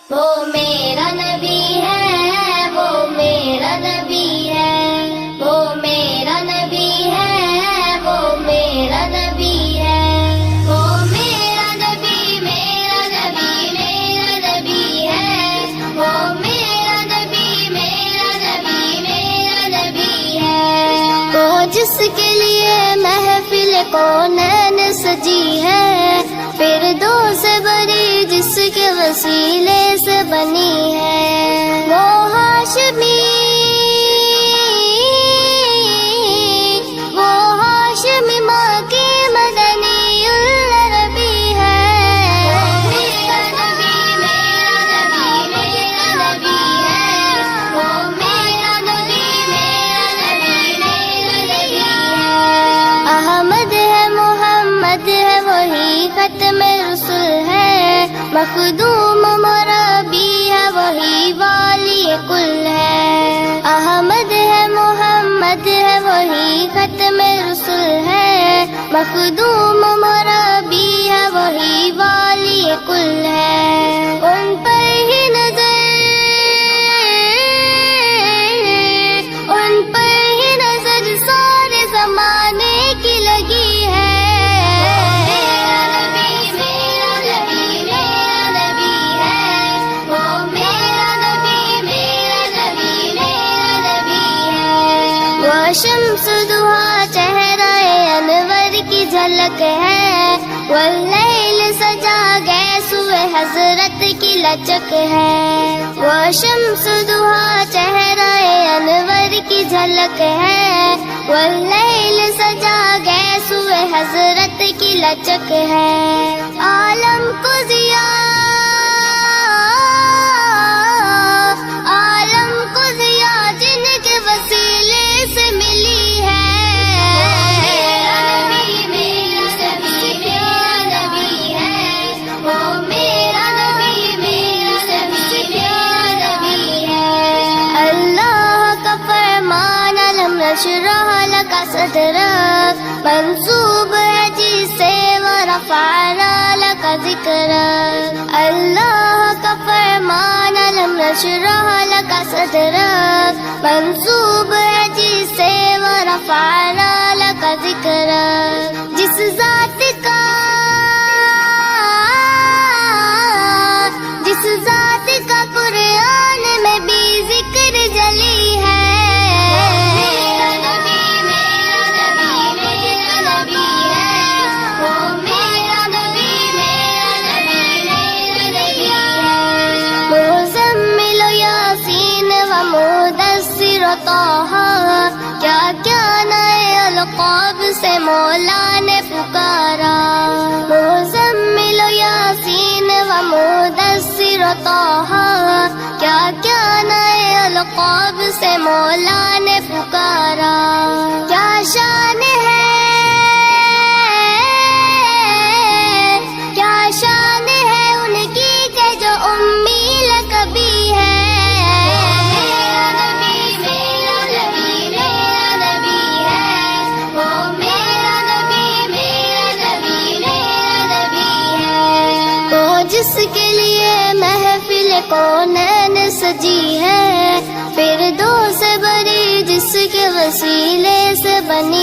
وہ میرا نبی ہے، وہ میرا نبی ہے، وہ میرا نبی ہے، وہ میرا نبی ہے، وہ میرا نبی، میرا نبی، میرا نبی ہے، وہ میرا نبی، میرا نبی، میرا نبی ہے، وہ جس کے لیے محفل کونین سجی ہے، فردوس بری جس کے وسیلے سے بنی ہے، وہ ہاشمی، وہ ہاشمی ماں کی مدنی العربی ہے، میرا نبی، میرا نبی، میرا نبی ہے، وہ میرا نبی، میرا نبی، میرا نبی ہے، احمد ہے، محمد ہے، وہی ختم رسول ہے، مخدوم مربی ہے، وہی والی کل ہے، احمد ہے، محمد ہے، وہی ختم رسول ہے، مخدوم مربی ہے، وہی والی کل ہے، ان پر ہی نظر، ان پر ہی نظر سارے زمانے کی لگی ہے، میرا نبی، میرا نبی، میرا نبی ہے، وہ میرا نبی، میرا نبی، میرا نبی ہے، وہ شمس دہا چہرہ انور کی جھلک ہے، واللیل سجا گیسوئے حضرت کی لچک ہے، وہ شمس دہا چہرہ انور کی جھلک ہے، واللیل سجا گیسوئے حضرت کی لچک ہے، عالم کو ضیا، عالم کو ضیا جن کے وسیلے سے ملی ہے، میرا نبی، میرا نبی، میرا نبی ہے، وہ میرا نبی، میرا نبی، میرا نبی ہے، اللہ کا فرمان علم نشرح لک صدرک منصوب ہے جسے ورفعنا لک ذکرک، اللہ کا فرمان علم نشرح لک صدرک منصوب ہے جسے ورفعنا لک ذکرک، جس ذات کا، جس ذات کا قرآن میں بھی ذکر جلی ہے، میرا نبی، میرا نبی، میرا نبی ہے، وہ میرا نبی، میرا نبی، میرا نبی ہے، مزمل و یاسین و مدثر و طہ، کیا کیا نئے القاب سے مولا نے پکارا، مزمل و یاسین و مدثر و طہ، کیا کیا نئے القاب سے مولا نے پکارا، کیا شان ہے، کیا شان ہے ان کی کہ جو امی لقبی ہے، میرا نبی، میرا نبی، میرا نبی ہے، وہ میرا نبی، میرا نبی، میرا نبی ہے، وہ جس کے لیے محفل کونین سجی ہے، فردوس بری جس کے وسیلے سے بنی